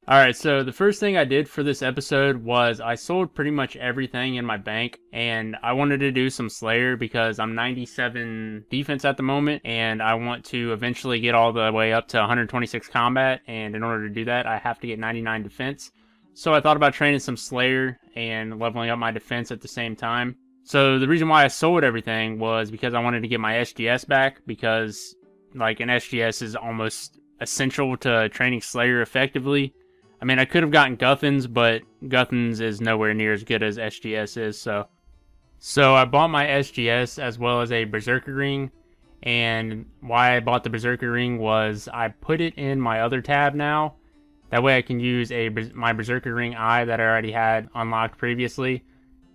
Alright, so the first thing I did for this episode was I sold pretty much everything in my bank, and I wanted to do some Slayer because I'm 97 defense at the moment, and I want to eventually get all the way up to 126 combat, and in order to do that, I have to get 99 defense. So I thought about training some Slayer and leveling up my defense at the same time. So the reason why I sold everything was because I wanted to get my SGS back, because like an SGS is almost essential to training Slayer effectively. I mean, I could have gotten Guthans, but Guthans is nowhere near as good as SGS is, so I bought my SGS as well as a Berserker Ring, and why I bought the Berserker Ring was I put it in my other tab now. That way I can use my Berserker Ring eye that I already had unlocked previously,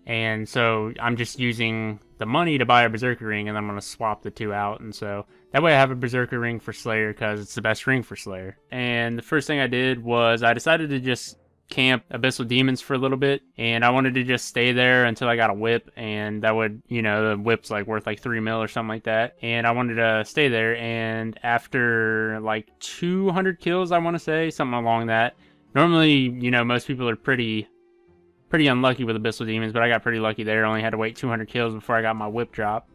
and so I'm just using the money to buy a Berserker Ring, and I'm going to swap the two out, and so that way I have a Berserker Ring for Slayer because it's the best ring for Slayer. And the first thing I did was I decided to just camp Abyssal Demons for a little bit, and I wanted to just stay there until I got a whip, and that would, you know, the whip's like worth like 3 mil or something like that, and I wanted to stay there. And after like 200 kills, I want to say, something along that. Normally, you know, most people are pretty unlucky with Abyssal Demons, but I got pretty lucky there. I only had to wait 200 kills before I got my whip drop.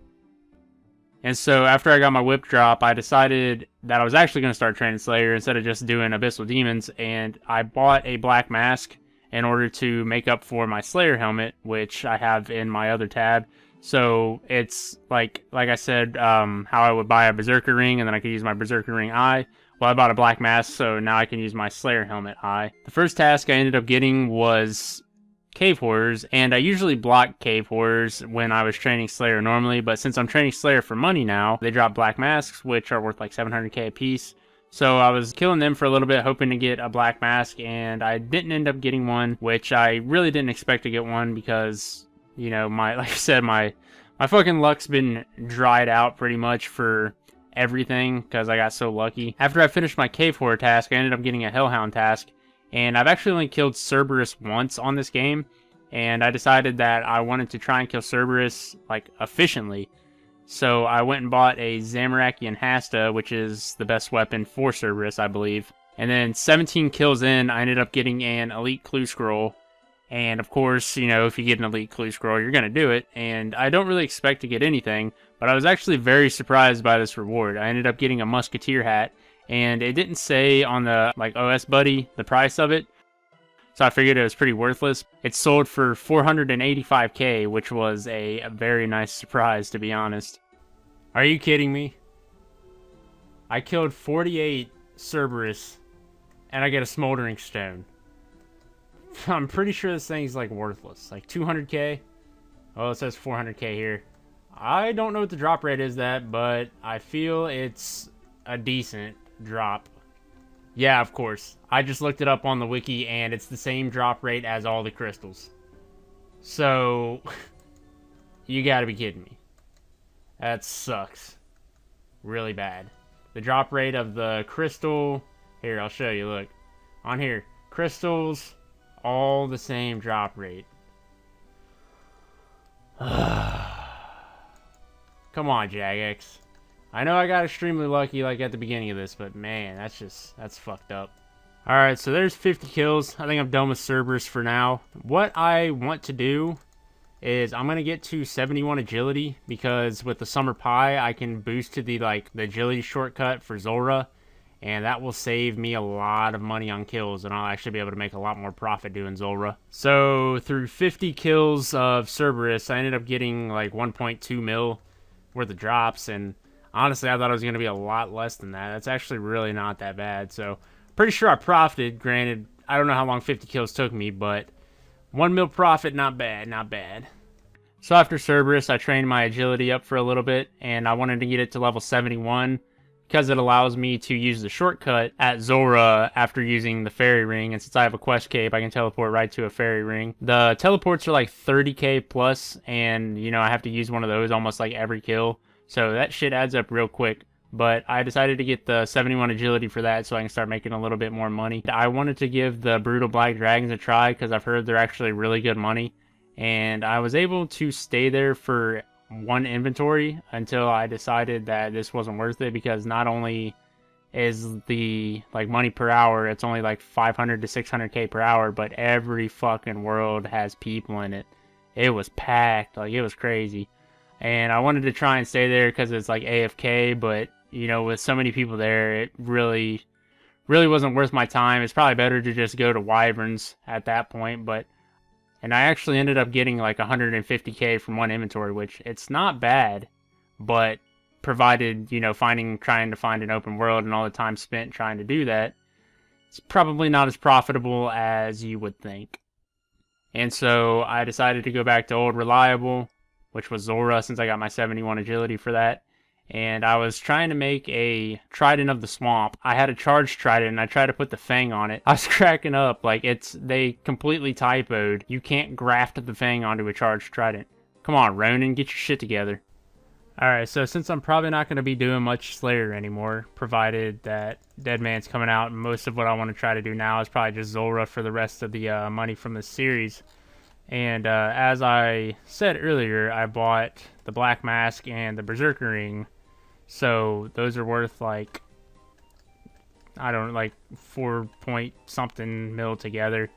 And so after I got my whip drop, I decided that I was actually going to start training Slayer instead of just doing Abyssal Demons, and I bought a black mask in order to make up for my Slayer helmet, which I have in my other tab. So it's like I said, how I would buy a Berserker Ring and then I could use my Berserker Ring eye. Well, I bought a black mask, so now I can use my Slayer helmet eye. The first task I ended up getting was Cave Horrors, and I usually block Cave Horrors when I was training Slayer normally, but since I'm training Slayer for money now, they drop black masks, which are worth like 700k a piece. So I was killing them for a little bit, hoping to get a black mask, and I didn't end up getting one, which I really didn't expect to get one because, you know, like I said, my fucking luck's been dried out pretty much for everything because I got so lucky. After I finished my Cave Horror task, I ended up getting a Hellhound task. And I've actually only killed Cerberus once on this game, and I decided that I wanted to try and kill Cerberus, like, efficiently. So I went and bought a Zamorakian Hasta, which is the best weapon for Cerberus, I believe. And then 17 kills in, I ended up getting an Elite Clue Scroll. And of course, you know, if you get an Elite Clue Scroll, you're going to do it. And I don't really expect to get anything, but I was actually very surprised by this reward. I ended up getting a Musketeer hat. And it didn't say on the, like, OS Buddy, the price of it. So I figured it was pretty worthless. It sold for 485k, which was a very nice surprise, to be honest. Are you kidding me? I killed 48 Cerberus, and I get a Smoldering Stone. I'm pretty sure this thing's, like, worthless. Like, 200k? Oh, it says 400k here. I don't know what the drop rate is but I feel it's a decent drop. Yeah, of course. I just looked it up on the wiki and it's the same drop rate as all the crystals. So, you gotta be kidding me. That sucks. Really bad. The drop rate of the crystal... Here, I'll show you, look. On here. Crystals, all the same drop rate. Come on, Jagex. I know I got extremely lucky like at the beginning of this, but man, that's fucked up. Alright, so there's 50 kills. I think I'm done with Cerberus for now. What I want to do is I'm going to get to 71 agility because with the Summer Pie, I can boost to the agility shortcut for Zulrah, and that will save me a lot of money on kills, and I'll actually be able to make a lot more profit doing Zulrah. So through 50 kills of Cerberus, I ended up getting like 1.2 mil worth of drops, and honestly, I thought it was going to be a lot less than that. That's actually really not that bad. So, pretty sure I profited. Granted, I don't know how long 50 kills took me, but 1 mil profit, not bad, not bad. So after Cerberus, I trained my agility up for a little bit, and I wanted to get it to level 71 because it allows me to use the shortcut at Zulrah after using the fairy ring. And since I have a quest cape, I can teleport right to a fairy ring. The teleports are like 30k plus, and you know, I have to use one of those almost like every kill. So that shit adds up real quick. But I decided to get the 71 agility for that so I can start making a little bit more money. I wanted to give the Brutal Black Dragons a try because I've heard they're actually really good money. And I was able to stay there for one inventory until I decided that this wasn't worth it because not only is the like money per hour. It's only like 500 to 600k per hour, but every fucking world has people in it. It was packed, like it was crazy. And I wanted to try and stay there because it's like AFK, but you know, with so many people there, it really wasn't worth my time. It's probably better to just go to Wyverns at that point. And I actually ended up getting like 150k from one inventory, which it's not bad, but provided, you know, trying to find an open world and all the time spent trying to do that, it's probably not as profitable as you would think. And so I decided to go back to old reliable, which was Zora, since I got my 71 agility for that. And I was trying to make a Trident of the Swamp. I had a charged Trident, and I tried to put the Fang on it. I was cracking up. Like, they completely typoed. You can't graft the Fang onto a charged Trident. Come on, Ronin, get your shit together. Alright, so since I'm probably not going to be doing much Slayer anymore, provided that Deadman's coming out, most of what I want to try to do now is probably just Zora for the rest of the money from this series. And as I said earlier, I bought the Black Mask and the Berserker Ring. So those are worth like, I don't know, like 4 point something mil together.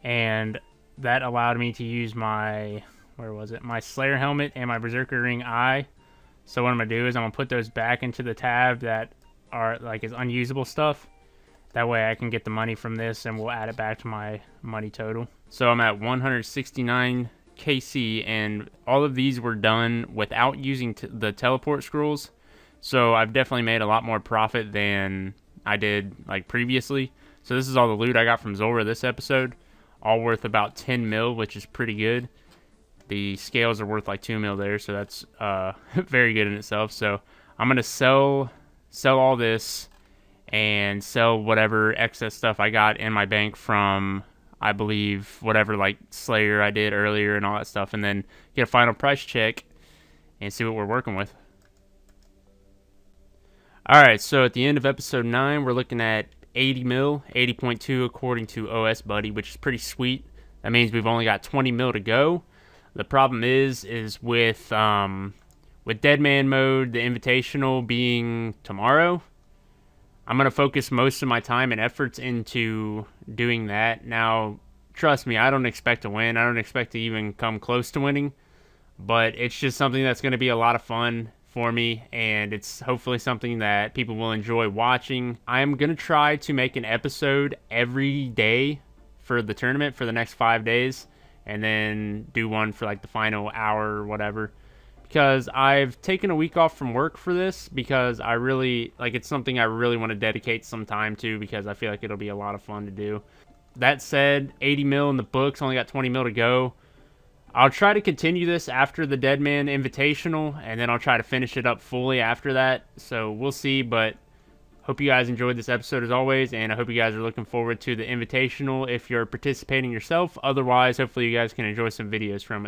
And that allowed me to use my, my Slayer helmet and my Berserker Ring eye. So what I'm going to do is I'm going to put those back into the tab that are like is unusable stuff. That way I can get the money from this and we'll add it back to my money total. So I'm at 169 KC, and all of these were done without using the teleport scrolls. So I've definitely made a lot more profit than I did like previously. So this is all the loot I got from Zora this episode. All worth about 10 mil, which is pretty good. The scales are worth like 2 mil there, so that's very good in itself. So I'm going to sell all this and sell whatever excess stuff I got in my bank from, I believe, whatever like Slayer I did earlier and all that stuff, and then get a final price check and see what we're working with. Alright, so at the end of episode 9, we're looking at 80 mil, 80.2 according to OS Buddy, which is pretty sweet. That means we've only got 20 mil to go. The problem is with Deadman mode, the Invitational being tomorrow, I'm going to focus most of my time and efforts into doing that. Now, trust me, I don't expect to win. I don't expect to even come close to winning. But it's just something that's going to be a lot of fun for me, and it's hopefully something that people will enjoy watching. I'm going to try to make an episode every day for the tournament for the next 5 days, and then do one for like the final hour or whatever. Because I've taken a week off from work for this, because I really, like, it's something I really want to dedicate some time to, because I feel like it'll be a lot of fun to do. That said, 80 mil in the books, only got 20 mil to go. I'll try to continue this after the Deadman Invitational, and then I'll try to finish it up fully after that. So we'll see, but hope you guys enjoyed this episode as always, and I hope you guys are looking forward to the Invitational if you're participating yourself. Otherwise, hopefully you guys can enjoy some videos from it.